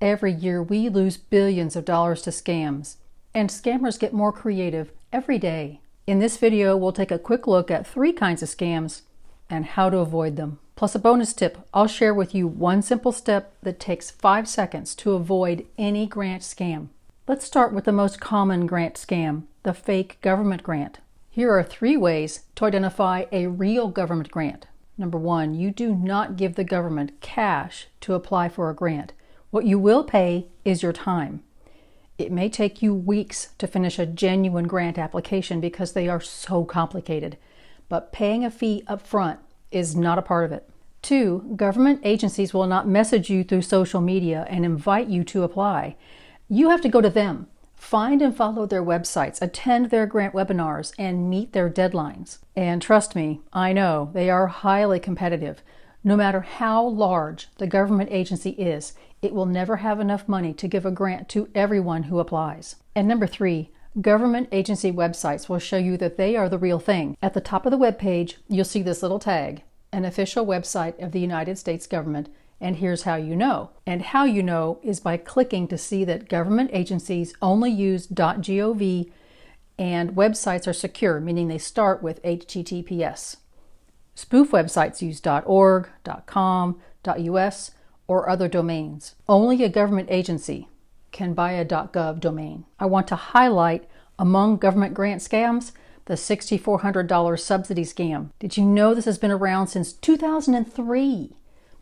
Every year we lose billions of dollars to scams, and scammers get more creative every day. In this video, we'll take a quick look at 3 kinds of scams and how to avoid them. Plus a bonus tip, I'll share with you one simple step that takes 5 seconds to avoid any grant scam. Let's start with the most common grant scam, the fake government grant. Here are 3 ways to identify a real government grant. Number 1, you do not give the government cash to apply for a grant. What you will pay is your time. It may take you weeks to finish a genuine grant application because they are so complicated, but paying a fee up front is not a part of it. 2, government agencies will not message you through social media and invite you to apply. You have to go to them, find and follow their websites, attend their grant webinars, and meet their deadlines. And trust me, I know they are highly competitive. No matter how large the government agency is, it will never have enough money to give a grant to everyone who applies. And number 3, government agency websites will show you that they are the real thing. At the top of the web page, you'll see this little tag, an official website of the United States government, and here's how you know. And how you know is by clicking to see that government agencies only use .gov and websites are secure, meaning they start with HTTPS. Spoof websites use .org, .com, .us, or other domains. Only a government agency can buy a .gov domain. I want to highlight among government grant scams the $6,400 subsidy scam. Did you know this has been around since 2003?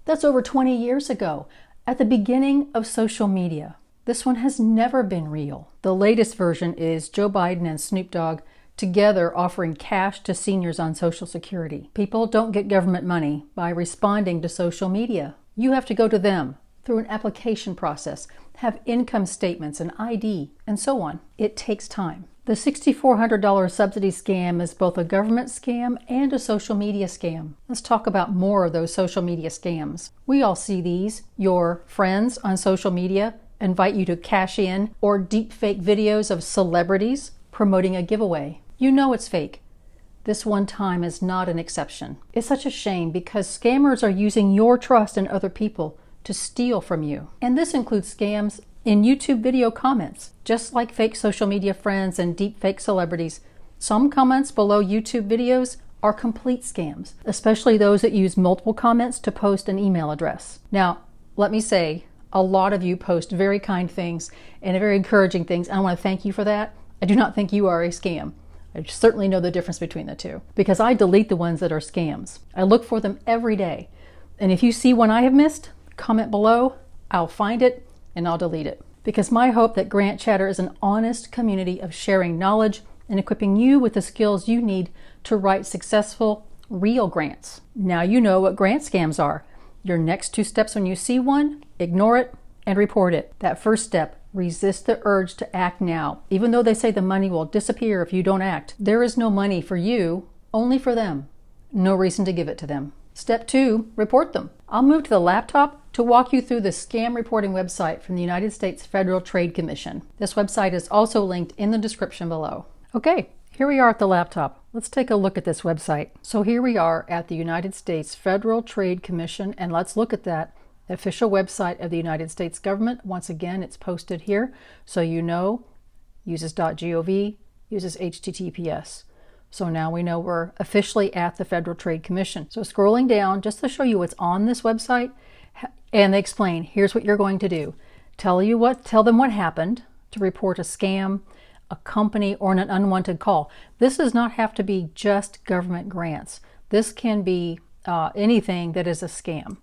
That's over 20 years ago, at the beginning of social media. This one has never been real. The latest version is Joe Biden and Snoop Dogg together offering cash to seniors on Social Security. People don't get government money by responding to social media. You have to go to them through an application process, have income statements, an ID, and so on. It takes time. The $6,400 subsidy scam is both a government scam and a social media scam. Let's talk about more of those social media scams. We all see these. Your friends on social media invite you to cash in, or deep fake videos of celebrities promoting a giveaway. You know it's fake. This one time is not an exception. It's such a shame because scammers are using your trust in other people to steal from you. And this includes scams in YouTube video comments. Just like fake social media friends and deep fake celebrities, some comments below YouTube videos are complete scams, especially those that use multiple comments to post an email address. Now, let me say, a lot of you post very kind things and very encouraging things, and I want to thank you for that. I do not think you are a scam. I certainly know the difference between the two because I delete the ones that are scams. I look for them every day. And if you see one I have missed, comment below, I'll find it and I'll delete it. Because my hope that Grant Chatter is an honest community of sharing knowledge and equipping you with the skills you need to write successful, real grants. Now you know what grant scams are. Your next 2 steps when you see one, ignore it and report it. That first step, resist the urge to act now. Even though they say the money will disappear if you don't act, there is no money for you, only for them. No reason to give it to them. Step 2, report them. I'll move to the laptop to walk you through the scam reporting website from the United States Federal Trade Commission. This website is also linked in the description below. Okay, here we are at the laptop. Let's take a look at this website. So here we are at the United States Federal Trade Commission, and let's look at that official website of the United States government. Once again, it's posted here, so you know, uses .gov, uses HTTPS. So now we know we're officially at the Federal Trade Commission. So scrolling down, just to show you what's on this website, and they explain, here's what you're going to do. Tell them what happened to report a scam, a company, or an unwanted call. This does not have to be just government grants. This can be anything that is a scam.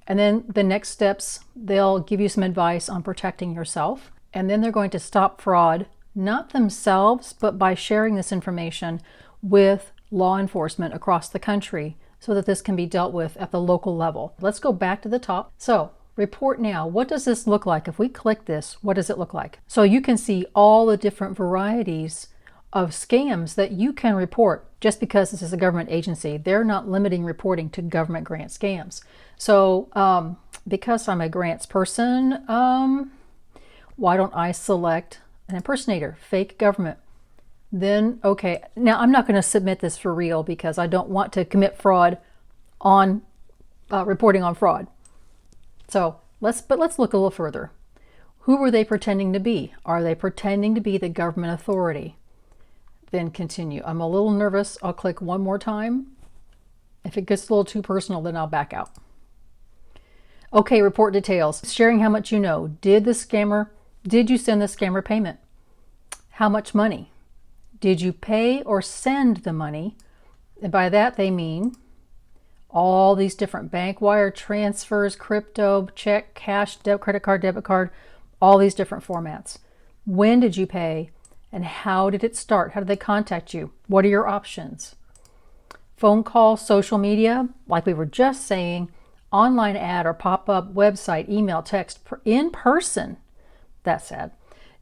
And then the next steps, they'll give you some advice on protecting yourself. And then they're going to stop fraud, not themselves, but by sharing this information with law enforcement across the country so that this can be dealt with at the local level. Let's go back to the top. So report now. What does this look like? If we click this, what does it look like? So you can see all the different varieties of scams that you can report. Just because this is a government agency, they're not limiting reporting to government grant scams. So because I'm a grants person, why don't I select an impersonator, fake government? Then, okay, now I'm not going to submit this for real because I don't want to commit fraud on reporting on fraud. So let's look a little further. Who were they pretending to be? Are they pretending to be the government authority? Then continue. I'm a little nervous. I'll click one more time. If it gets a little too personal, then I'll back out. Okay, report details. Sharing how much you know. Did you send the scammer payment? How much money? Did you pay or send the money? And by that they mean all these different bank wire transfers, crypto, check, cash, credit card, debit card, all these different formats. When did you pay and how did it start? How did they contact you? What are your options? Phone call, social media, like we were just saying, online ad or pop-up, website, email, text, in person, that's sad,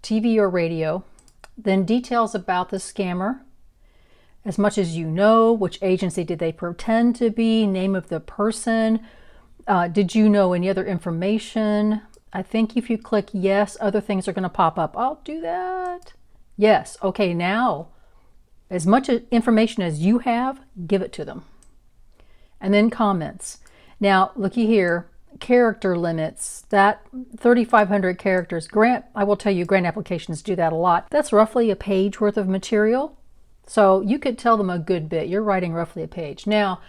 TV or radio. Then details about the scammer, as much as you know, which agency did they pretend to be, name of the person, did you know any other information? I think if you click yes, other things are going to pop up. I'll do that. Yes. Okay, now, as much information as you have, give it to them. And then comments. Now, looky here, character limits, that 3,500 characters. I will tell you, grant applications do that a lot. That's roughly a page worth of material. So you could tell them a good bit. You're writing roughly a page. Now,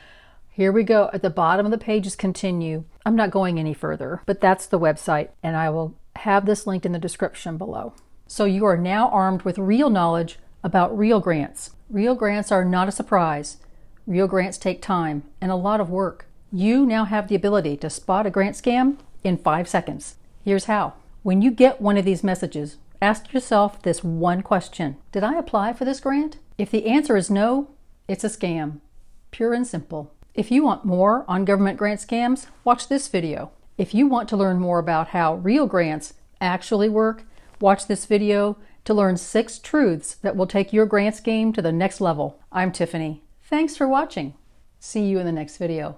here we go. At the bottom of the page is continue. I'm not going any further, but that's the website, and I will have this linked in the description below. So you are now armed with real knowledge about real grants. Real grants are not a surprise. Real grants take time and a lot of work. You now have the ability to spot a grant scam in 5 seconds. Here's how. When you get one of these messages, ask yourself this one question. Did I apply for this grant? If the answer is no, it's a scam. Pure and simple. If you want more on government grant scams, watch this video. If you want to learn more about how real grants actually work, watch this video to learn 6 truths that will take your grants game to the next level. I'm Tiffany. Thanks for watching. See you in the next video.